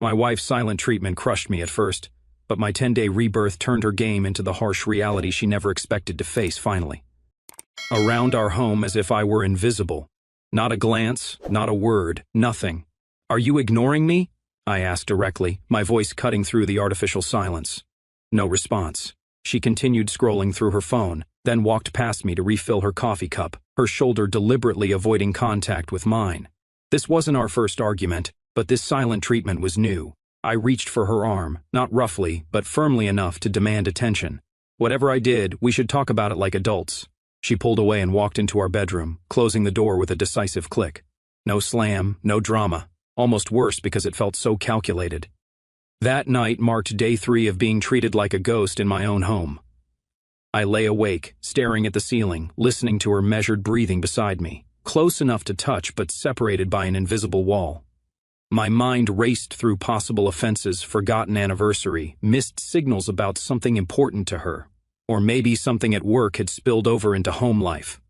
My wife's silent treatment crushed me at first, but my 10-day rebirth turned her game into the harsh reality she never expected to face finally. Around our home as if I were invisible. Not a glance, not a word, nothing. "Are you ignoring me?" I asked directly, my voice cutting through the artificial silence. No response. She continued scrolling through her phone, then walked past me to refill her coffee cup, her shoulder deliberately avoiding contact with mine. This wasn't our first argument, but this silent treatment was new. I reached for her arm, not roughly, but firmly enough to demand attention. "Whatever I did, we should talk about it like adults." She pulled away and walked into our bedroom, closing the door with a decisive click. No slam, no drama. Almost worse because it felt so calculated. That night marked day 3 of being treated like a ghost in my own home. I lay awake, staring at the ceiling, listening to her measured breathing beside me, close enough to touch but separated by an invisible wall. My mind raced through possible offenses, forgotten anniversary, missed signals about something important to her. Or maybe something at work had spilled over into home life.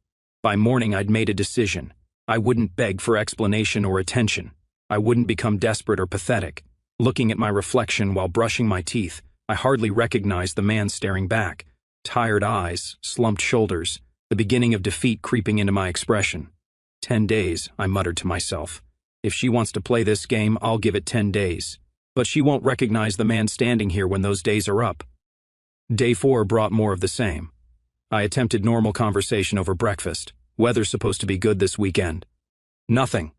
By morning I'd made a decision. I wouldn't beg for explanation or attention. I wouldn't become desperate or pathetic. Looking at my reflection while brushing my teeth, I hardly recognized the man staring back. Tired eyes, slumped shoulders, the beginning of defeat creeping into my expression. 10 days, I muttered to myself. If she wants to play this game, I'll give it 10 days. But she won't recognize the man standing here when those days are up. Day 4 brought more of the same. I attempted normal conversation over breakfast. Weather's supposed to be good this weekend. Nothing.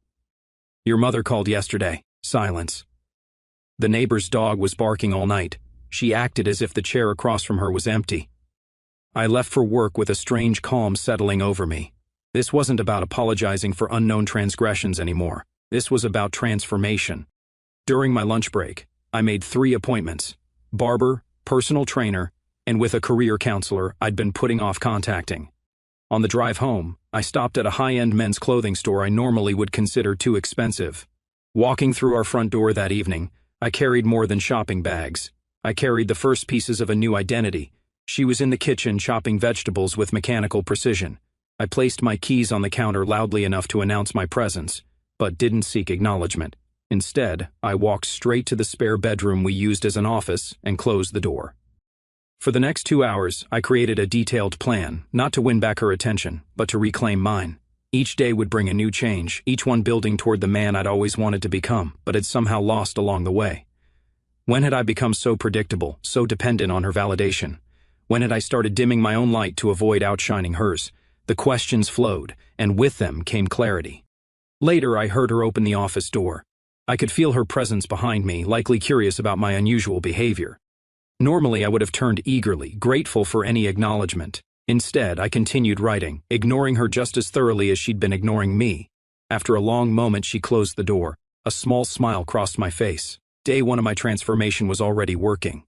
"Your mother called yesterday." Silence. The neighbor's dog was barking all night. She acted as if the chair across from her was empty. I left for work with a strange calm settling over me. This wasn't about apologizing for unknown transgressions anymore. This was about transformation. During my lunch break, I made 3 appointments: barber, personal trainer, and with a career counselor I'd been putting off contacting. On the drive home, I stopped at a high-end men's clothing store I normally would consider too expensive. Walking through our front door that evening, I carried more than shopping bags. I carried the first pieces of a new identity. She was in the kitchen chopping vegetables with mechanical precision. I placed my keys on the counter loudly enough to announce my presence, but didn't seek acknowledgement. Instead, I walked straight to the spare bedroom we used as an office and closed the door. For the next 2 hours, I created a detailed plan, not to win back her attention, but to reclaim mine. Each day would bring a new change, each one building toward the man I'd always wanted to become, but had somehow lost along the way. When had I become so predictable, so dependent on her validation? When had I started dimming my own light to avoid outshining hers? The questions flowed, and with them came clarity. Later, I heard her open the office door. I could feel her presence behind me, likely curious about my unusual behavior. Normally, I would have turned eagerly, grateful for any acknowledgement. Instead, I continued writing, ignoring her just as thoroughly as she'd been ignoring me. After a long moment, she closed the door. A small smile crossed my face. Day 1 of my transformation was already working.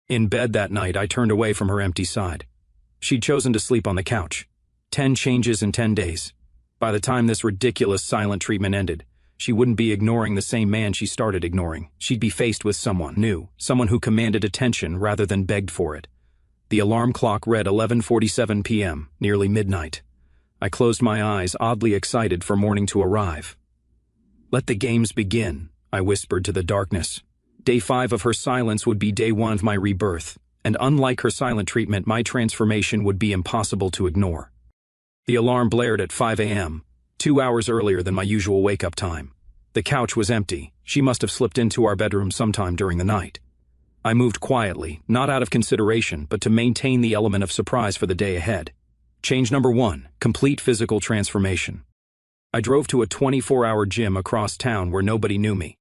In bed that night, I turned away from her empty side. She'd chosen to sleep on the couch. 10 changes in 10 days. By the time this ridiculous silent treatment ended, she wouldn't be ignoring the same man she started ignoring. She'd be faced with someone new, someone who commanded attention rather than begged for it. The alarm clock read 11:47 p.m., nearly midnight. I closed my eyes, oddly excited for morning to arrive. "Let the games begin," I whispered to the darkness. Day 5 of her silence would be day 1 of my rebirth, and unlike her silent treatment, my transformation would be impossible to ignore. The alarm blared at 5 a.m., 2 hours earlier than my usual wake-up time. The couch was empty. She must have slipped into our bedroom sometime during the night. I moved quietly, not out of consideration, but to maintain the element of surprise for the day ahead. Change number 1, complete physical transformation. I drove to a 24-hour gym across town where nobody knew me.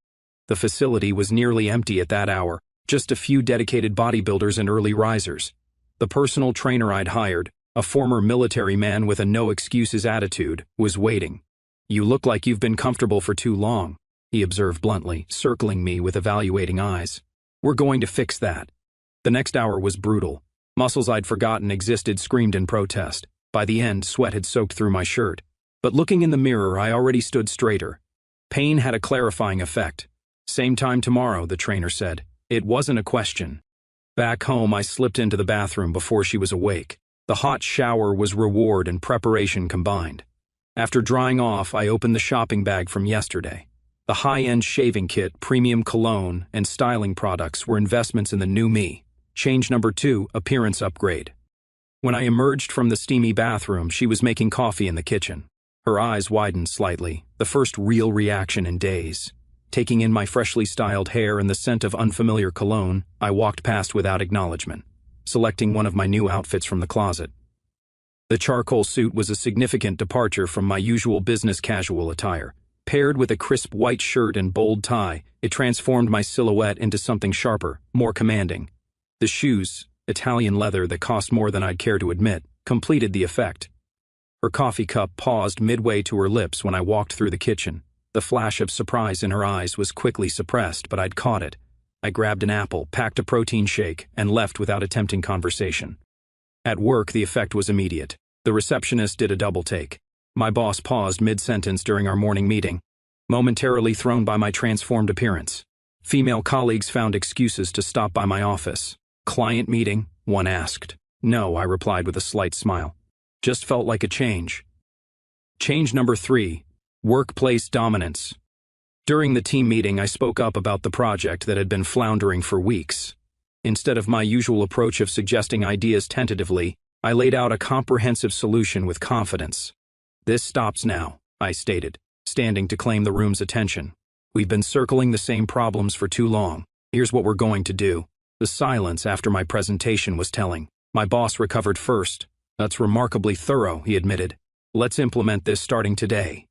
The facility was nearly empty at that hour, just a few dedicated bodybuilders and early risers. The personal trainer I'd hired, a former military man with a no-excuses attitude, was waiting. "You look like you've been comfortable for too long," he observed bluntly, circling me with evaluating eyes. "We're going to fix that." The next hour was brutal. Muscles I'd forgotten existed screamed in protest. By the end, sweat had soaked through my shirt. But looking in the mirror, I already stood straighter. Pain had a clarifying effect. "Same time tomorrow," the trainer said. It wasn't a question. Back home, I slipped into the bathroom before she was awake. The hot shower was reward and preparation combined. After drying off, I opened the shopping bag from yesterday. The high-end shaving kit, premium cologne, and styling products were investments in the new me. Change number 2, appearance upgrade. When I emerged from the steamy bathroom, she was making coffee in the kitchen. Her eyes widened slightly, the first real reaction in days. Taking in my freshly styled hair and the scent of unfamiliar cologne, I walked past without acknowledgement, selecting one of my new outfits from the closet. The charcoal suit was a significant departure from my usual business casual attire. Paired with a crisp white shirt and bold tie, it transformed my silhouette into something sharper, more commanding. The shoes, Italian leather that cost more than I'd care to admit, completed the effect. Her coffee cup paused midway to her lips when I walked through the kitchen. The flash of surprise in her eyes was quickly suppressed, but I'd caught it. I grabbed an apple, packed a protein shake, and left without attempting conversation. At work, the effect was immediate. The receptionist did a double take. My boss paused mid-sentence during our morning meeting, momentarily thrown by my transformed appearance. Female colleagues found excuses to stop by my office. Client meeting? One asked. No, I replied with a slight smile. Just felt like a change. Change number 3, workplace dominance. During the team meeting, I spoke up about the project that had been floundering for weeks. Instead of my usual approach of suggesting ideas tentatively, I laid out a comprehensive solution with confidence. This stops now, I stated, standing to claim the room's attention. We've been circling the same problems for too long. Here's what we're going to do. The silence after my presentation was telling. My boss recovered first. That's remarkably thorough, he admitted. Let's implement this starting today.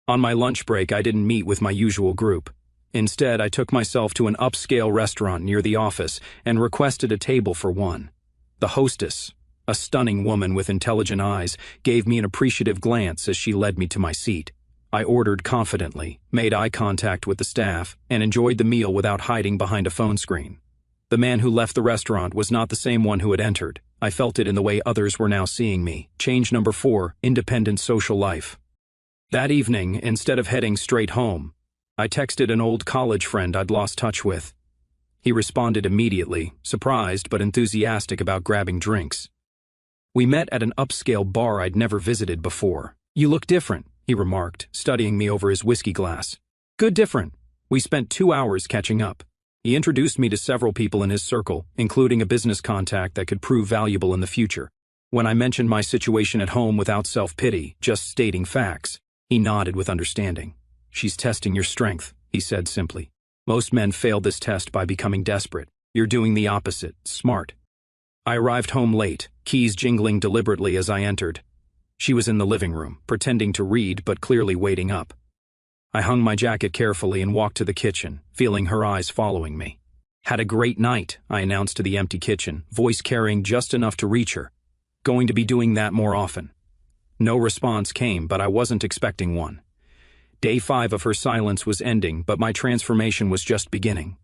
On my lunch break, I didn't meet with my usual group. Instead, I took myself to an upscale restaurant near the office and requested a table for one. The hostess, a stunning woman with intelligent eyes, gave me an appreciative glance as she led me to my seat. I ordered confidently, made eye contact with the staff, and enjoyed the meal without hiding behind a phone screen. The man who left the restaurant was not the same one who had entered. I felt it in the way others were now seeing me. Change number 4, independent social life. That evening, instead of heading straight home, I texted an old college friend I'd lost touch with. He responded immediately, surprised but enthusiastic about grabbing drinks. We met at an upscale bar I'd never visited before. You look different, he remarked, studying me over his whiskey glass. Good different. We spent 2 hours catching up. He introduced me to several people in his circle, including a business contact that could prove valuable in the future. When I mentioned my situation at home without self-pity, just stating facts, he nodded with understanding. She's testing your strength, he said simply. Most men fail this test by becoming desperate. You're doing the opposite, smart. I arrived home late, keys jingling deliberately as I entered. She was in the living room, pretending to read but clearly waiting up. I hung my jacket carefully and walked to the kitchen, feeling her eyes following me. Had a great night, I announced to the empty kitchen, voice carrying just enough to reach her. Going to be doing that more often. No response came, but I wasn't expecting one. Day 5 of her silence was ending, but my transformation was just beginning.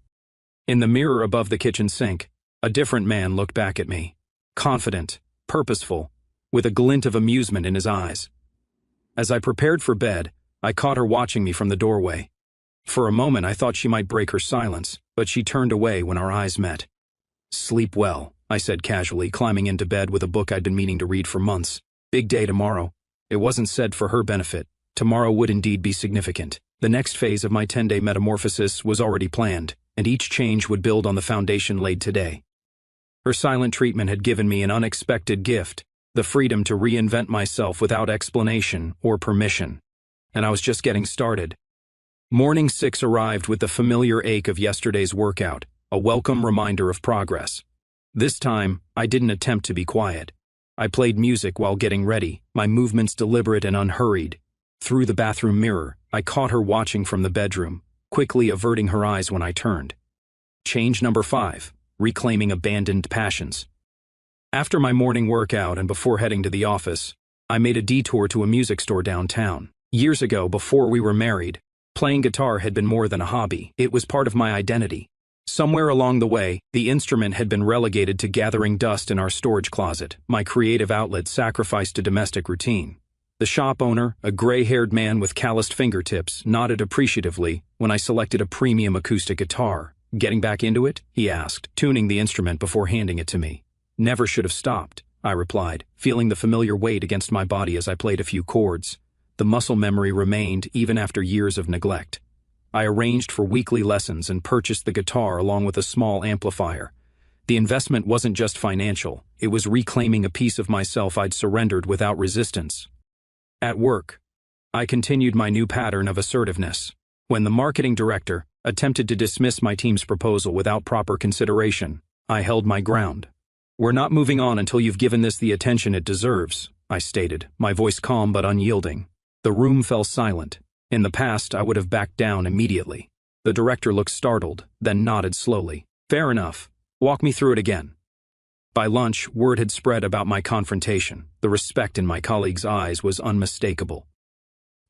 In the mirror above the kitchen sink, a different man looked back at me. Confident, purposeful, with a glint of amusement in his eyes. As I prepared for bed, I caught her watching me from the doorway. For a moment I thought she might break her silence, but she turned away when our eyes met. Sleep well, I said casually, climbing into bed with a book I'd been meaning to read for months. Big day tomorrow. It wasn't said for her benefit. Tomorrow would indeed be significant. The next phase of my 10-day metamorphosis was already planned, and each change would build on the foundation laid today. Her silent treatment had given me an unexpected gift, the freedom to reinvent myself without explanation or permission. And I was just getting started. Morning 6 arrived with the familiar ache of yesterday's workout, a welcome reminder of progress. This time, I didn't attempt to be quiet. I played music while getting ready, my movements deliberate and unhurried. Through the bathroom mirror, I caught her watching from the bedroom, quickly averting her eyes when I turned. Change number 5, reclaiming abandoned passions. After my morning workout and before heading to the office, I made a detour to a music store downtown. Years ago, before we were married, playing guitar had been more than a hobby. It was part of my identity. Somewhere along the way, the instrument had been relegated to gathering dust in our storage closet, my creative outlet sacrificed to domestic routine. The shop owner, a gray-haired man with calloused fingertips, nodded appreciatively when I selected a premium acoustic guitar. Getting back into it? He asked, tuning the instrument before handing it to me. Never should have stopped, I replied, feeling the familiar weight against my body as I played a few chords. The muscle memory remained even after years of neglect. I arranged for weekly lessons and purchased the guitar along with a small amplifier. The investment wasn't just financial, it was reclaiming a piece of myself I'd surrendered without resistance. At work, I continued my new pattern of assertiveness. When the marketing director attempted to dismiss my team's proposal without proper consideration, I held my ground. "We're not moving on until you've given this the attention it deserves," I stated, my voice calm but unyielding. The room fell silent. In the past, I would have backed down immediately. The director looked startled, then nodded slowly. "Fair enough. Walk me through it again." By lunch, word had spread about my confrontation. The respect in my colleagues' eyes was unmistakable.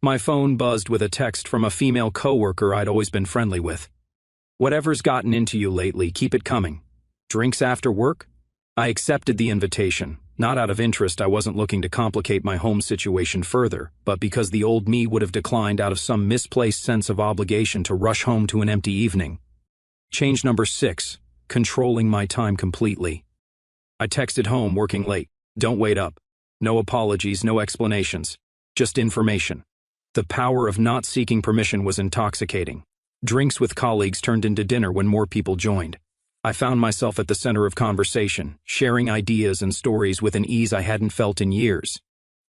My phone buzzed with a text from a female coworker I'd always been friendly with. "Whatever's gotten into you lately, keep it coming. Drinks after work?" I accepted the invitation. Not out of interest, I wasn't looking to complicate my home situation further, but because the old me would have declined out of some misplaced sense of obligation to rush home to an empty evening. Change number 6, controlling my time completely. I texted home working late. "Don't wait up. No apologies, no explanations. Just information." The power of not seeking permission was intoxicating. Drinks with colleagues turned into dinner when more people joined. I found myself at the center of conversation, sharing ideas and stories with an ease I hadn't felt in years.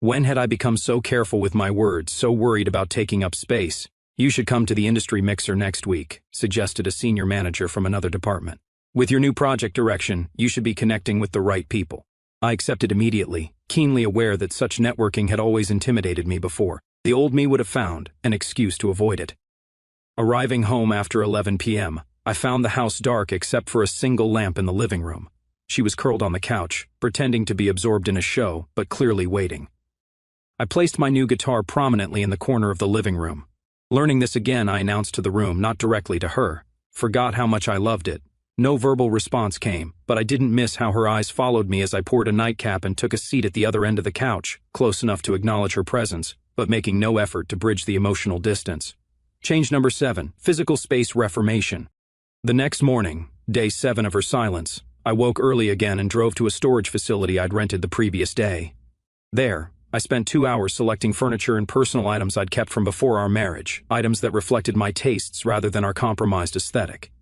When had I become so careful with my words, so worried about taking up space? "You should come to the industry mixer next week," suggested a senior manager from another department. "With your new project direction, you should be connecting with the right people." I accepted immediately, keenly aware that such networking had always intimidated me before. The old me would have found an excuse to avoid it. Arriving home after 11 p.m., I found the house dark except for a single lamp in the living room. She was curled on the couch, pretending to be absorbed in a show, but clearly waiting. I placed my new guitar prominently in the corner of the living room. Learning this again, I announced to the room, not directly to her. Forgot how much I loved it. No verbal response came, but I didn't miss how her eyes followed me as I poured a nightcap and took a seat at the other end of the couch, close enough to acknowledge her presence, but making no effort to bridge the emotional distance. Change number 7, physical space reformation. The next morning, day 7 of her silence, I woke early again and drove to a storage facility I'd rented the previous day. There, I spent 2 hours selecting furniture and personal items I'd kept from before our marriage, items that reflected my tastes rather than our compromised aesthetic.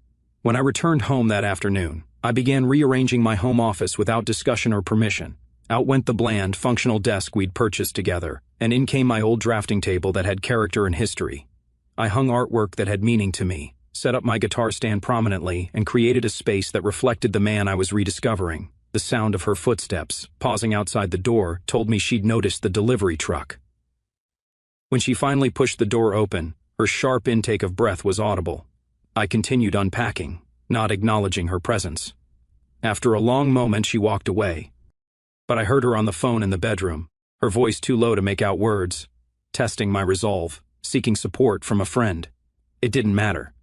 When I returned home that afternoon, I began rearranging my home office without discussion or permission. Out went the bland, functional desk we'd purchased together, and in came my old drafting table that had character and history. I hung artwork that had meaning to me, set up my guitar stand prominently, and created a space that reflected the man I was rediscovering. The sound of her footsteps, pausing outside the door, told me she'd noticed the delivery truck. When she finally pushed the door open, her sharp intake of breath was audible. I continued unpacking, not acknowledging her presence. After a long moment, she walked away. But I heard her on the phone in the bedroom, her voice too low to make out words, testing my resolve, seeking support from a friend. It didn't matter.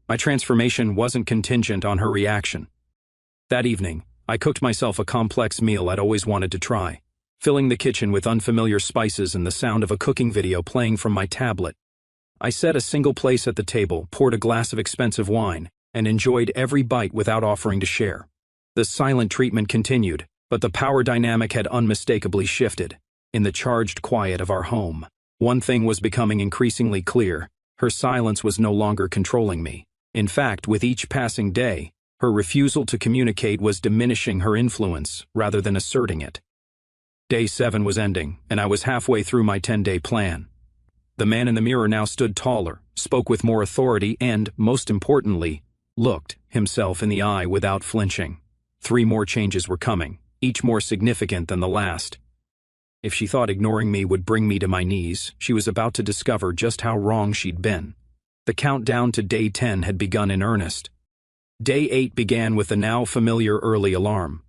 My transformation wasn't contingent on her reaction. That evening, I cooked myself a complex meal I'd always wanted to try, filling the kitchen with unfamiliar spices and the sound of a cooking video playing from my tablet. I set a single place at the table, poured a glass of expensive wine, and enjoyed every bite without offering to share. The silent treatment continued, but the power dynamic had unmistakably shifted. In the charged quiet of our home, one thing was becoming increasingly clear: her silence was no longer controlling me. In fact, with each passing day, her refusal to communicate was diminishing her influence rather than asserting it. Day 7 was ending, and I was halfway through my 10-day plan. The man in the mirror now stood taller, spoke with more authority, and, most importantly, looked himself in the eye without flinching. 3 more changes were coming, each more significant than the last. If she thought ignoring me would bring me to my knees, she was about to discover just how wrong she'd been. The countdown to day 10 had begun in earnest. Day 8 began with the now familiar early alarm.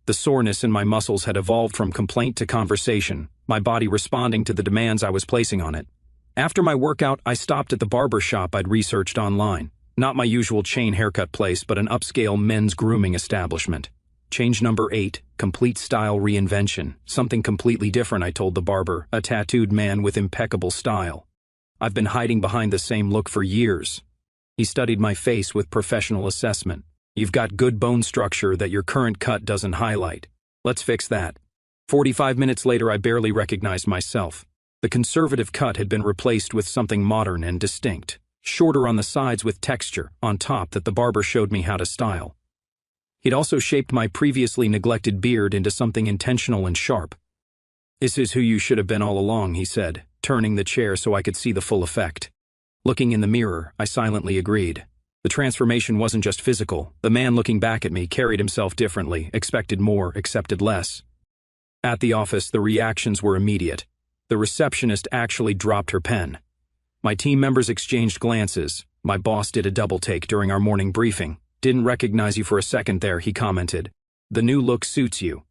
The soreness in my muscles had evolved from complaint to conversation, my body responding to the demands I was placing on it. After my workout, I stopped at the barber shop I'd researched online. Not my usual chain haircut place, but an upscale men's grooming establishment. Change number 8, complete style reinvention. Something completely different, I told the barber, a tattooed man with impeccable style. I've been hiding behind the same look for years. He studied my face with professional assessment. You've got good bone structure that your current cut doesn't highlight. Let's fix that. 45 minutes later, I barely recognized myself. The conservative cut had been replaced with something modern and distinct. shorter on the sides with texture on top that the barber showed me how to style. He'd also shaped my previously neglected beard into something intentional and sharp. "This is who you should have been all along," he said, turning the chair so I could see the full effect. Looking in the mirror, I silently agreed. The transformation wasn't just physical. The man looking back at me carried himself differently, expected more, accepted less. At the office, the reactions were immediate. The receptionist actually dropped her pen. My team members exchanged glances. My boss did a double take during our morning briefing. "Didn't recognize you for a second there," he commented. "The new look suits you."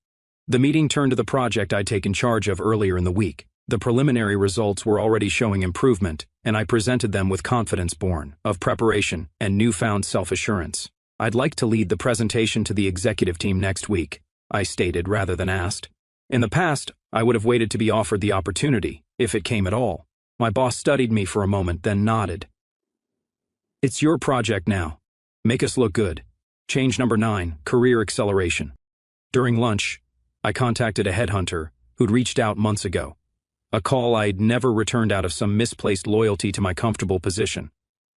The meeting turned to the project I'd taken charge of earlier in the week. The preliminary results were already showing improvement, and I presented them with confidence born of preparation and newfound self-assurance. "I'd like to lead the presentation to the executive team next week," I stated rather than asked. In the past, I would have waited to be offered the opportunity, if it came at all. My boss studied me for a moment, then nodded. "It's your project now. Make us look good." Change number 9, career acceleration. During lunch, I contacted a headhunter who'd reached out months ago. A call I'd never returned out of some misplaced loyalty to my comfortable position.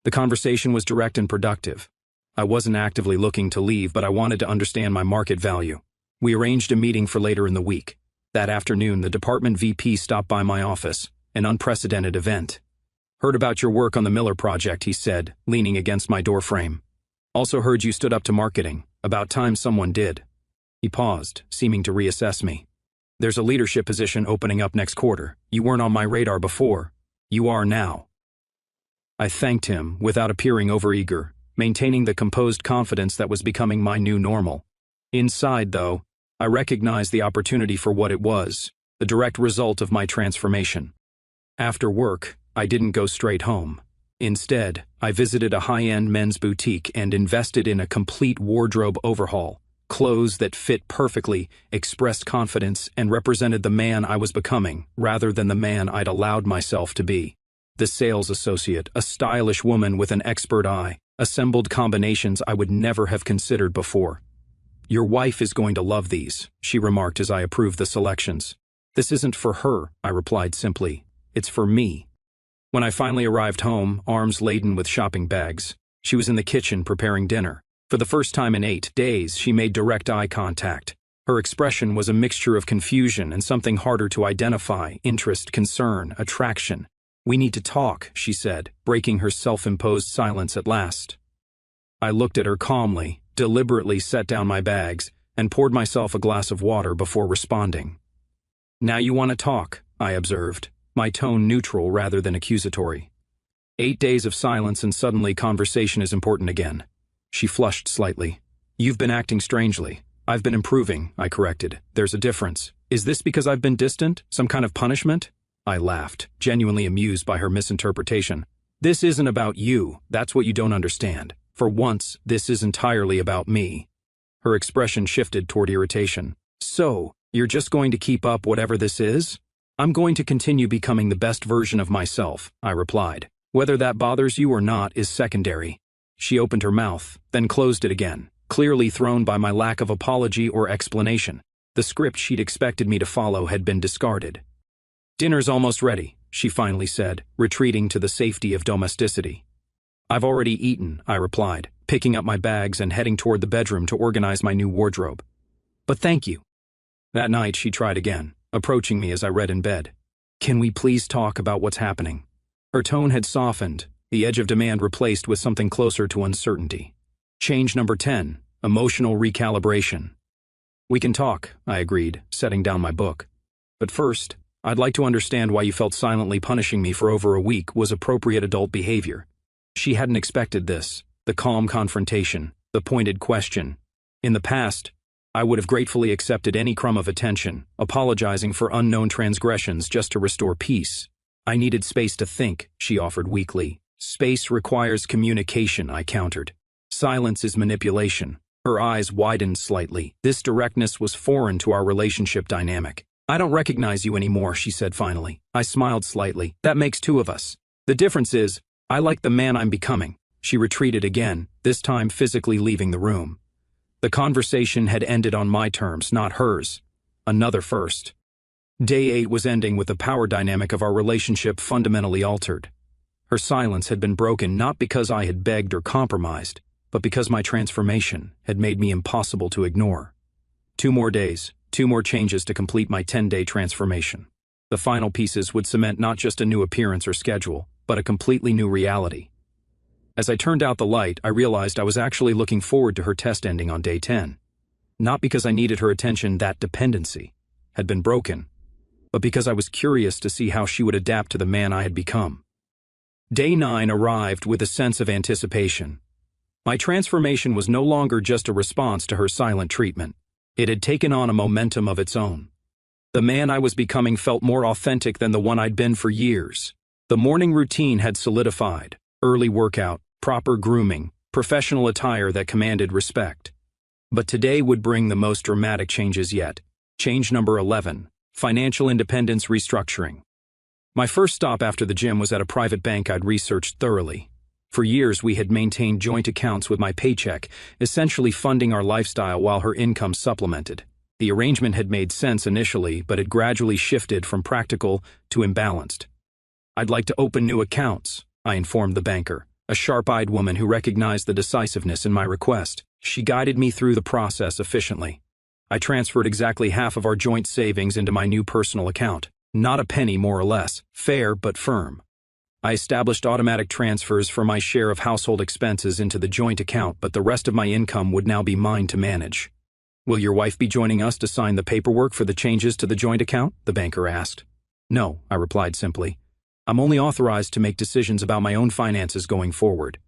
The conversation was direct and productive. I wasn't actively looking to leave, but I wanted to understand my market value. We arranged a meeting for later in the week. That afternoon, the department VP stopped by my office, an unprecedented event. "Heard about your work on the Miller project," he said, leaning against my doorframe. "Also heard you stood up to marketing. About time someone did." He paused, seeming to reassess me. "There's a leadership position opening up next quarter. You weren't on my radar before. You are now." I thanked him without appearing overeager, maintaining the composed confidence that was becoming my new normal. Inside, though, I recognized the opportunity for what it was, the direct result of my transformation. After work, I didn't go straight home. Instead, I visited a high-end men's boutique and invested in a complete wardrobe overhaul. Clothes that fit perfectly, expressed confidence, and represented the man I was becoming, rather than the man I'd allowed myself to be. The sales associate, a stylish woman with an expert eye, assembled combinations I would never have considered before. "Your wife is going to love these," she remarked as I approved the selections. "This isn't for her," I replied simply. "It's for me." When I finally arrived home, arms laden with shopping bags, she was in the kitchen preparing dinner. For the first time in 8 days, she made direct eye contact. Her expression was a mixture of confusion and something harder to identify: interest, concern, attraction. "We need to talk," she said, breaking her self-imposed silence at last. I looked at her calmly, deliberately set down my bags, and poured myself a glass of water before responding. "Now you want to talk," I observed, my tone neutral rather than accusatory. 8 days of silence and suddenly conversation is important again. She flushed slightly. "You've been acting strangely." "I've been improving," I corrected. "There's a difference." "Is this because I've been distant? Some kind of punishment?" I laughed, genuinely amused by her misinterpretation. "This isn't about you. That's what you don't understand. For once, this is entirely about me." Her expression shifted toward irritation. "So, you're just going to keep up whatever this is?" "I'm going to continue becoming the best version of myself," I replied. "Whether that bothers you or not is secondary." She opened her mouth, then closed it again, clearly thrown by my lack of apology or explanation. The script she'd expected me to follow had been discarded. "Dinner's almost ready," she finally said, retreating to the safety of domesticity. "I've already eaten," I replied, picking up my bags and heading toward the bedroom to organize my new wardrobe. "But thank you." That night she tried again, approaching me as I read in bed. "Can we please talk about what's happening?" Her tone had softened, the edge of demand replaced with something closer to uncertainty. Change number 10, emotional recalibration. "We can talk," I agreed, setting down my book. "But first, I'd like to understand why you felt silently punishing me for over a week was appropriate adult behavior." She hadn't expected this, the calm confrontation, the pointed question. In the past, I would have gratefully accepted any crumb of attention, apologizing for unknown transgressions just to restore peace. "I needed space to think," she offered weakly. "Space requires communication," I countered. "Silence is manipulation." Her eyes widened slightly. This directness was foreign to our relationship dynamic. "I don't recognize you anymore," she said finally. I smiled slightly. "That makes 2 of us. The difference is, I like the man I'm becoming." She retreated again, this time physically leaving the room. The conversation had ended on my terms, not hers. Another first. Day 8 was ending with the power dynamic of our relationship fundamentally altered. Her silence had been broken not because I had begged or compromised, but because my transformation had made me impossible to ignore. 2 more days, 2 more changes to complete my 10-day transformation. The final pieces would cement not just a new appearance or schedule, but a completely new reality. As I turned out the light, I realized I was actually looking forward to her test ending on day 10. Not because I needed her attention, that dependency had been broken, but because I was curious to see how she would adapt to the man I had become. Day 9 arrived with a sense of anticipation. My transformation was no longer just a response to her silent treatment. It had taken on a momentum of its own. The man I was becoming felt more authentic than the one I'd been for years. The morning routine had solidified: early workout, proper grooming, professional attire that commanded respect. But today would bring the most dramatic changes yet. Change number 11, financial independence restructuring. My first stop after the gym was at a private bank I'd researched thoroughly. For years we had maintained joint accounts with my paycheck, essentially funding our lifestyle while her income supplemented. The arrangement had made sense initially, but it gradually shifted from practical to imbalanced. "I'd like to open new accounts," I informed the banker, a sharp-eyed woman who recognized the decisiveness in my request. She guided me through the process efficiently. I transferred exactly half of our joint savings into my new personal account. Not a penny more or less, fair but firm. I established automatic transfers for my share of household expenses into the joint account, but the rest of my income would now be mine to manage. "Will your wife be joining us to sign the paperwork for the changes to the joint account?" the banker asked. "No," I replied simply. "I'm only authorized to make decisions about my own finances going forward."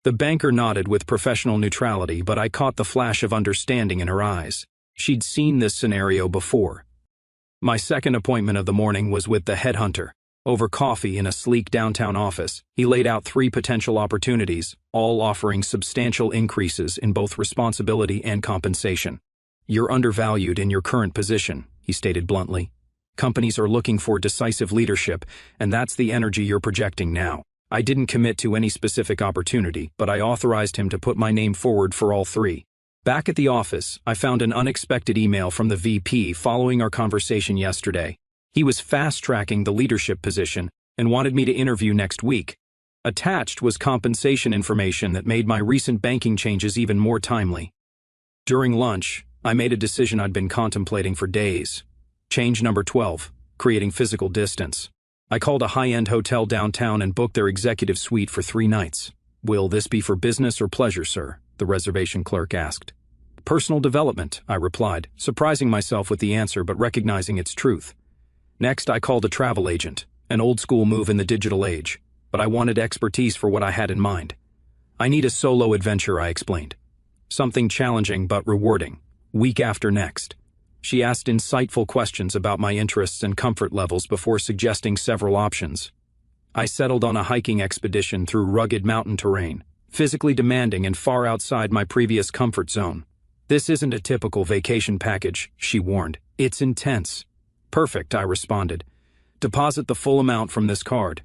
The banker nodded with professional neutrality, but I caught the flash of understanding in her eyes. She'd seen this scenario before. My second appointment of the morning was with the headhunter. Over coffee in a sleek downtown office, he laid out 3 potential opportunities, all offering substantial increases in both responsibility and compensation. "You're undervalued in your current position," he stated bluntly. "Companies are looking for decisive leadership, and that's the energy you're projecting now." I didn't commit to any specific opportunity, but I authorized him to put my name forward for all 3. Back at the office, I found an unexpected email from the VP following our conversation yesterday. He was fast-tracking the leadership position and wanted me to interview next week. Attached was compensation information that made my recent banking changes even more timely. During lunch, I made a decision I'd been contemplating for days. Change number 12, creating physical distance. I called a high-end hotel downtown and booked their executive suite for 3 nights. "Will this be for business or pleasure, sir?" the reservation clerk asked. "Personal development," I replied, surprising myself with the answer but recognizing its truth. Next, I called a travel agent, an old-school move in the digital age, but I wanted expertise for what I had in mind. "I need a solo adventure," I explained. "Something challenging but rewarding. Week after next." She asked insightful questions about my interests and comfort levels before suggesting several options. I settled on a hiking expedition through rugged mountain terrain, physically demanding and far outside my previous comfort zone. "This isn't a typical vacation package," she warned. "It's intense." "Perfect," I responded. "Deposit the full amount from this card."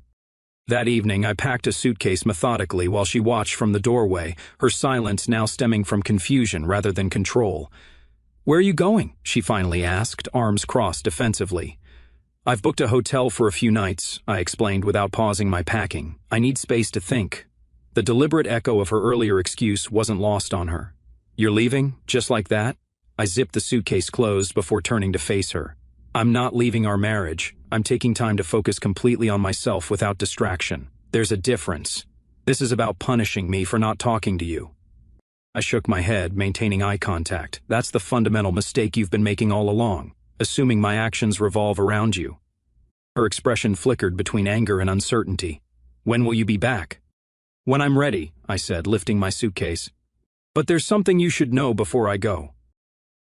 That evening, I packed a suitcase methodically while she watched from the doorway, her silence now stemming from confusion rather than control. "Where are you going?" she finally asked, arms crossed defensively. "I've booked a hotel for a few nights," I explained without pausing my packing. "I need space to think." The deliberate echo of her earlier excuse wasn't lost on her. "You're leaving? Just like that?" I zipped the suitcase closed before turning to face her. "I'm not leaving our marriage. I'm taking time to focus completely on myself without distraction. There's a difference. This is about punishing me for not talking to you." I shook my head, maintaining eye contact. "That's the fundamental mistake you've been making all along, assuming my actions revolve around you." Her expression flickered between anger and uncertainty. "When will you be back?" "When I'm ready," I said, lifting my suitcase. "But there's something you should know before I go."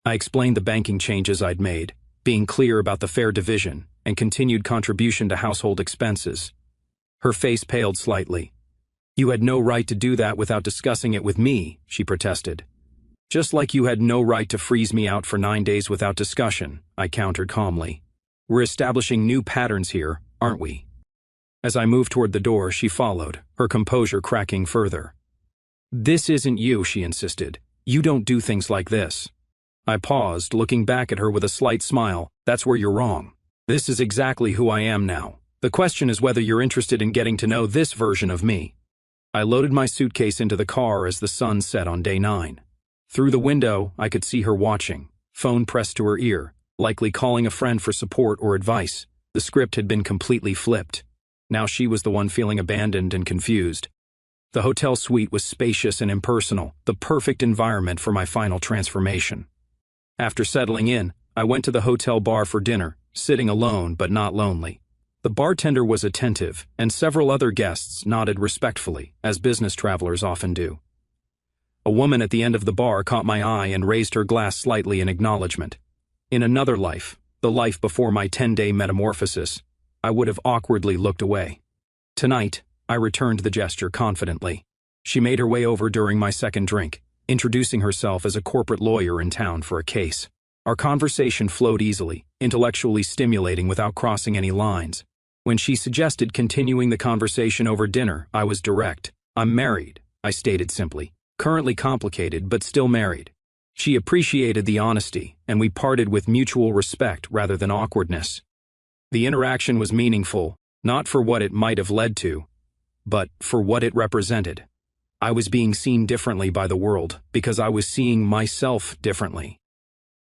I explained the banking changes I'd made, being clear about the fair division and continued contribution to household expenses. Her face paled slightly. "You had no right to do that without discussing it with me," she protested. "Just like you had no right to freeze me out for 9 days without discussion," I countered calmly. "We're establishing new patterns here, aren't we?" As I moved toward the door, she followed, her composure cracking further. "This isn't you," she insisted. "You don't do things like this." I paused, looking back at her with a slight smile. "That's where you're wrong. This is exactly who I am now, The question is whether you're interested in getting to know this version of me. I loaded my suitcase into the car as the sun set on day 9. Through the window, I could see her watching, phone pressed to her ear, likely calling a friend for support or advice. The script had been completely flipped. Now she was the one feeling abandoned and confused. The hotel suite was spacious and impersonal, the perfect environment for my final transformation. After settling in, I went to the hotel bar for dinner, sitting alone but not lonely. The bartender was attentive, and several other guests nodded respectfully, as business travelers often do. A woman at the end of the bar caught my eye and raised her glass slightly in acknowledgement. In another life, the life before my 10-day metamorphosis, I would have awkwardly looked away. Tonight, I returned the gesture confidently. She made her way over during my second drink, introducing herself as a corporate lawyer in town for a case. Our conversation flowed easily, intellectually stimulating without crossing any lines. When she suggested continuing the conversation over dinner, I was direct. I'm married, I stated simply. Currently complicated, but still married. She appreciated the honesty, and we parted with mutual respect rather than awkwardness. The interaction was meaningful, not for what it might have led to, but for what it represented. I was being seen differently by the world because I was seeing myself differently.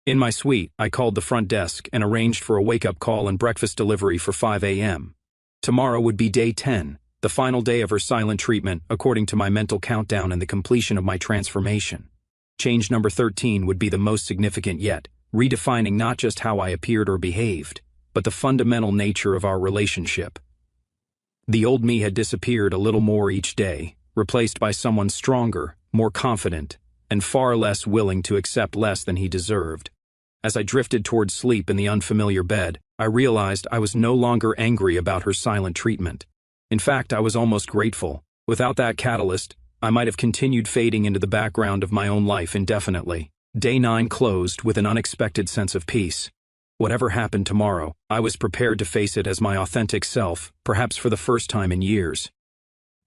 In my suite, I called the front desk and arranged for a wake-up call and breakfast delivery for 5 a.m. Tomorrow would be day 10, the final day of her silent treatment according to my mental countdown and the completion of my transformation. Change number 13 would be the most significant yet, redefining not just how I appeared or behaved, but the fundamental nature of our relationship. The old me had disappeared a little more each day, replaced by someone stronger, more confident, and far less willing to accept less than he deserved. As I drifted toward sleep in the unfamiliar bed, I realized I was no longer angry about her silent treatment. In fact, I was almost grateful. Without that catalyst, I might have continued fading into the background of my own life indefinitely. Day 9 closed with an unexpected sense of peace. Whatever happened tomorrow, I was prepared to face it as my authentic self, perhaps for the first time in years.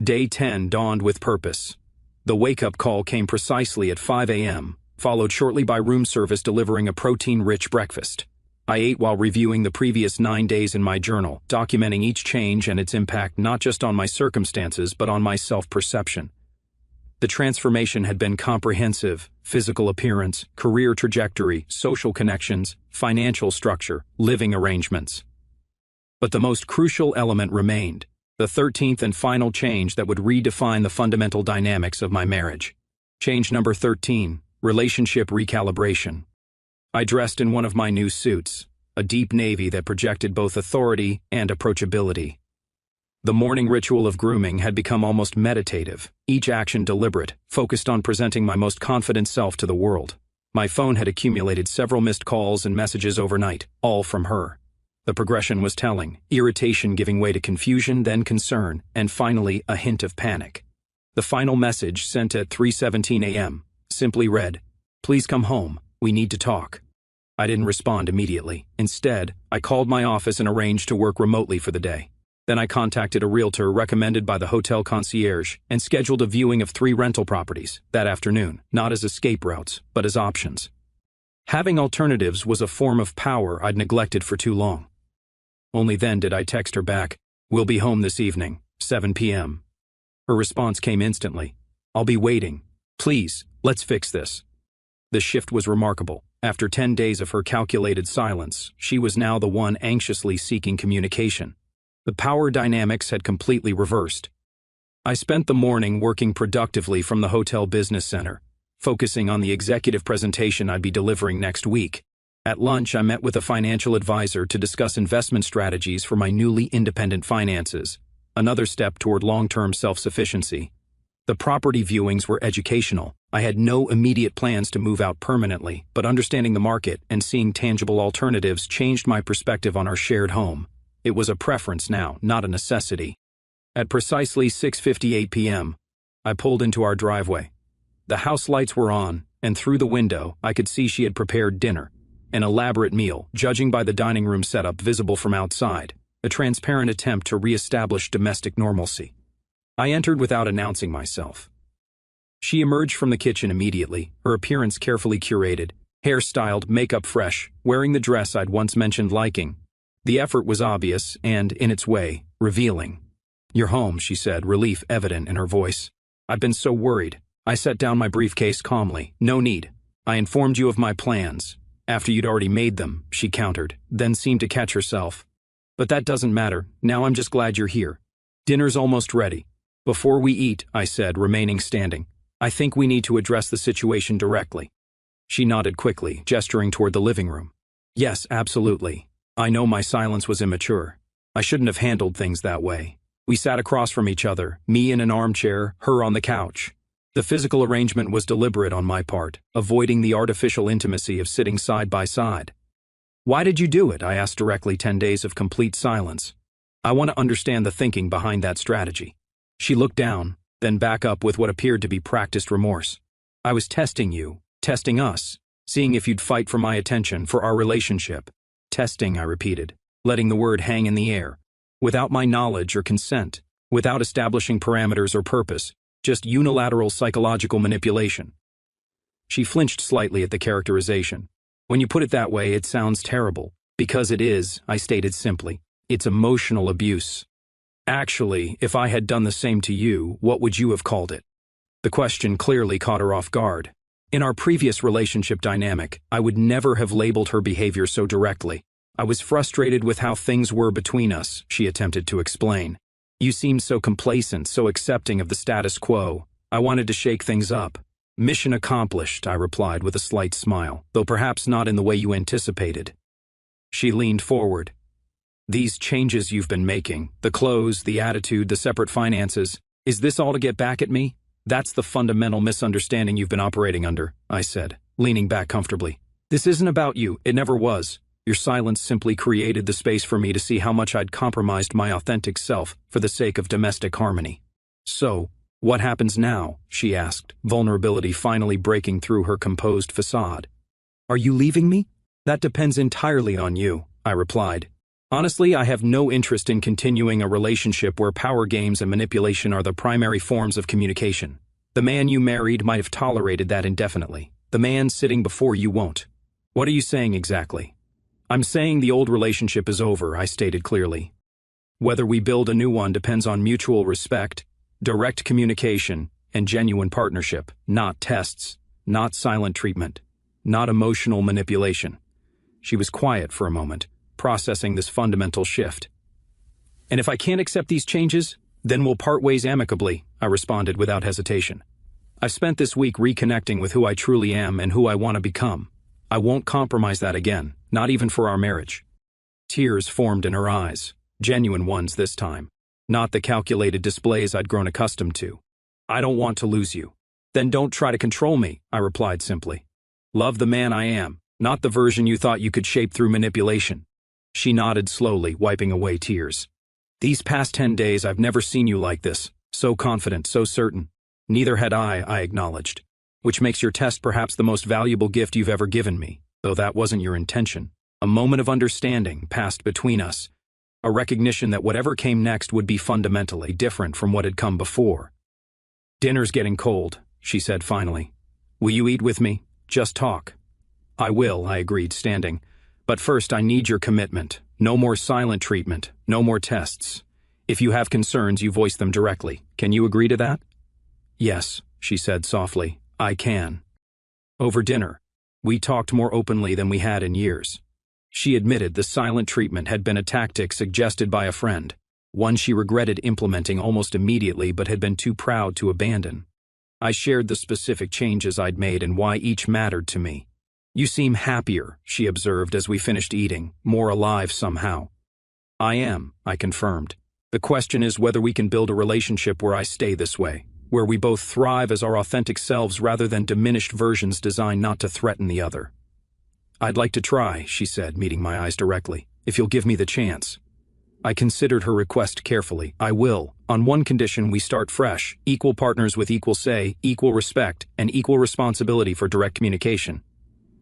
Day 10 dawned with purpose. The wake-up call came precisely at 5 a.m., followed shortly by room service delivering a protein-rich breakfast. I ate while reviewing the previous 9 days in my journal, documenting each change and its impact not just on my circumstances but on my self-perception. The transformation had been comprehensive: physical appearance, career trajectory, social connections, financial structure, living arrangements. But the most crucial element remained, the 13th and final change that would redefine the fundamental dynamics of my marriage. Change number 13, relationship recalibration. I dressed in one of my new suits, a deep navy that projected both authority and approachability. The morning ritual of grooming had become almost meditative, each action deliberate, focused on presenting my most confident self to the world. My phone had accumulated several missed calls and messages overnight, all from her. The progression was telling, irritation giving way to confusion, then concern, and finally a hint of panic. The final message, sent at 3:17 a.m., simply read, "Please come home, we need to talk." I didn't respond immediately. Instead, I called my office and arranged to work remotely for the day. Then I contacted a realtor recommended by the hotel concierge and scheduled a viewing of 3 rental properties that afternoon, not as escape routes, but as options. Having alternatives was a form of power I'd neglected for too long. Only then did I text her back, "We'll be home this evening, 7 p.m. Her response came instantly, "I'll be waiting. Please, let's fix this." The shift was remarkable. After 10 days of her calculated silence, she was now the one anxiously seeking communication. The power dynamics had completely reversed. I spent the morning working productively from the hotel business center, focusing on the executive presentation I'd be delivering next week. At lunch, I met with a financial advisor to discuss investment strategies for my newly independent finances, another step toward long-term self-sufficiency. The property viewings were educational. I had no immediate plans to move out permanently, but understanding the market and seeing tangible alternatives changed my perspective on our shared home. It was a preference now, not a necessity. At precisely 6:58 p.m., I pulled into our driveway. The house lights were on, and through the window, I could see she had prepared dinner. An elaborate meal, judging by the dining room setup visible from outside, a transparent attempt to re-establish domestic normalcy. I entered without announcing myself. She emerged from the kitchen immediately, her appearance carefully curated, hair styled, makeup fresh, wearing the dress I'd once mentioned liking. The effort was obvious and, in its way, revealing. "You're home," she said, relief evident in her voice. "I've been so worried." I set down my briefcase calmly. "No need. I informed you of my plans. After you'd already made them," she countered, then seemed to catch herself. "But that doesn't matter. Now I'm just glad you're here. Dinner's almost ready." "Before we eat," I said, remaining standing, "I think we need to address the situation directly." She nodded quickly, gesturing toward the living room. "Yes, absolutely. I know my silence was immature. I shouldn't have handled things that way." We sat across from each other, me in an armchair, her on the couch. The physical arrangement was deliberate on my part, avoiding the artificial intimacy of sitting side by side. "Why did you do it?" I asked directly. 10 days of complete silence. "I want to understand the thinking behind that strategy." She looked down, then back up with what appeared to be practiced remorse. "I was testing you, testing us, seeing if you'd fight for my attention, for our relationship." "Testing," I repeated, letting the word hang in the air. "Without my knowledge or consent, without establishing parameters or purpose, just unilateral psychological manipulation." She flinched slightly at the characterization. "When you put it that way, it sounds terrible." "Because it is," I stated simply. "It's emotional abuse." "Actually, if I had done the same to you, what would you have called it?" The question clearly caught her off guard. In our previous relationship dynamic, I would never have labeled her behavior so directly. "I was frustrated with how things were between us," she attempted to explain. "You seemed so complacent, so accepting of the status quo. I wanted to shake things up." "Mission accomplished," I replied with a slight smile, though perhaps not in the way you anticipated. She leaned forward. "These changes you've been making, the clothes, the attitude, the separate finances, is this all to get back at me?" "That's the fundamental misunderstanding you've been operating under," I said, leaning back comfortably. "This isn't about you. It never was. Your silence simply created the space for me to see how much I'd compromised my authentic self for the sake of domestic harmony." "So, what happens now?" she asked, vulnerability finally breaking through her composed facade. "Are you leaving me?" "That depends entirely on you," I replied. "Honestly, I have no interest in continuing a relationship where power games and manipulation are the primary forms of communication. The man you married might have tolerated that indefinitely. The man sitting before you won't." "What are you saying exactly?" "I'm saying the old relationship is over," I stated clearly. "Whether we build a new one depends on mutual respect, direct communication, and genuine partnership, not tests, not silent treatment, not emotional manipulation." She was quiet for a moment, processing this fundamental shift. "And if I can't accept these changes, then we'll part ways amicably," I responded without hesitation. "I've spent this week reconnecting with who I truly am and who I want to become. I won't compromise that again, not even for our marriage." Tears formed in her eyes, genuine ones this time, not the calculated displays I'd grown accustomed to. "I don't want to lose you." "Then don't try to control me," I replied simply. "Love the man I am, not the version you thought you could shape through manipulation." She nodded slowly, wiping away tears. "These past 10 days I've never seen you like this, so confident, so certain." "Neither had I acknowledged. "Which makes your test perhaps the most valuable gift you've ever given me, though that wasn't your intention. A moment of understanding passed between us, a recognition that whatever came next would be fundamentally different from what had come before." "Dinner's getting cold," she said finally. "Will you eat with me? Just talk." "I will," I agreed, standing. "But first I need your commitment. No more silent treatment, no more tests. If you have concerns, you voice them directly. Can you agree to that?" "Yes," she said softly, "I can." Over dinner, we talked more openly than we had in years. She admitted the silent treatment had been a tactic suggested by a friend, one she regretted implementing almost immediately but had been too proud to abandon. I shared the specific changes I'd made and why each mattered to me. "You seem happier," she observed as we finished eating, more alive somehow. "I am," I confirmed. "The question is whether we can build a relationship where I stay this way, where we both thrive as our authentic selves rather than diminished versions designed not to threaten the other." "I'd like to try," she said, meeting my eyes directly, "if you'll give me the chance." I considered her request carefully. "I will, on one condition: we start fresh, equal partners with equal say, equal respect, and equal responsibility for direct communication."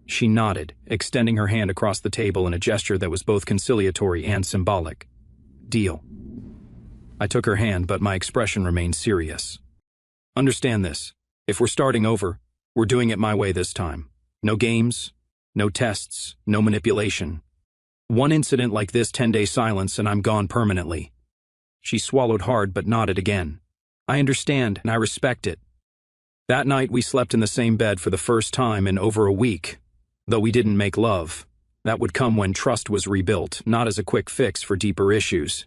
She nodded, extending her hand across the table in a gesture that was both conciliatory and symbolic. "Deal." I took her hand, but my expression remained serious. "Understand this. If we're starting over, we're doing it my way this time. No games, no tests, no manipulation. One incident like this, 10-day silence, and I'm gone permanently. She swallowed hard but nodded again. I understand, and I respect it. That night we slept in the same bed for the first time in over a week. Though we didn't make love, that would come when trust was rebuilt, not as a quick fix for deeper issues.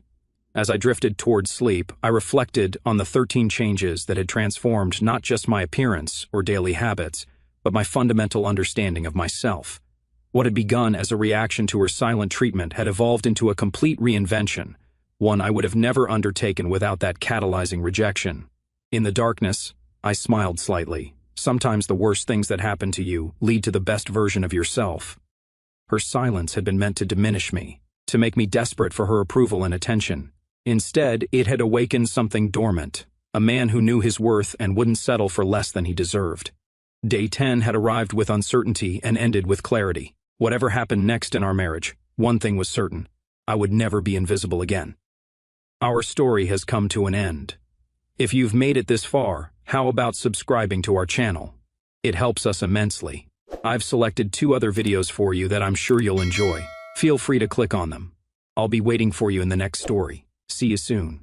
As I drifted towards sleep, I reflected on the 13 changes that had transformed not just my appearance or daily habits, but my fundamental understanding of myself. What had begun as a reaction to her silent treatment had evolved into a complete reinvention, one I would have never undertaken without that catalyzing rejection. In the darkness, I smiled slightly. Sometimes the worst things that happen to you lead to the best version of yourself. Her silence had been meant to diminish me, to make me desperate for her approval and attention. Instead, it had awakened something dormant, a man who knew his worth and wouldn't settle for less than he deserved. Day 10 had arrived with uncertainty and ended with clarity. Whatever happened next in our marriage, one thing was certain: I would never be invisible again. Our story has come to an end. If you've made it this far, how about subscribing to our channel? It helps us immensely. I've selected 2 other videos for you that I'm sure you'll enjoy. Feel free to click on them. I'll be waiting for you in the next story. See you soon.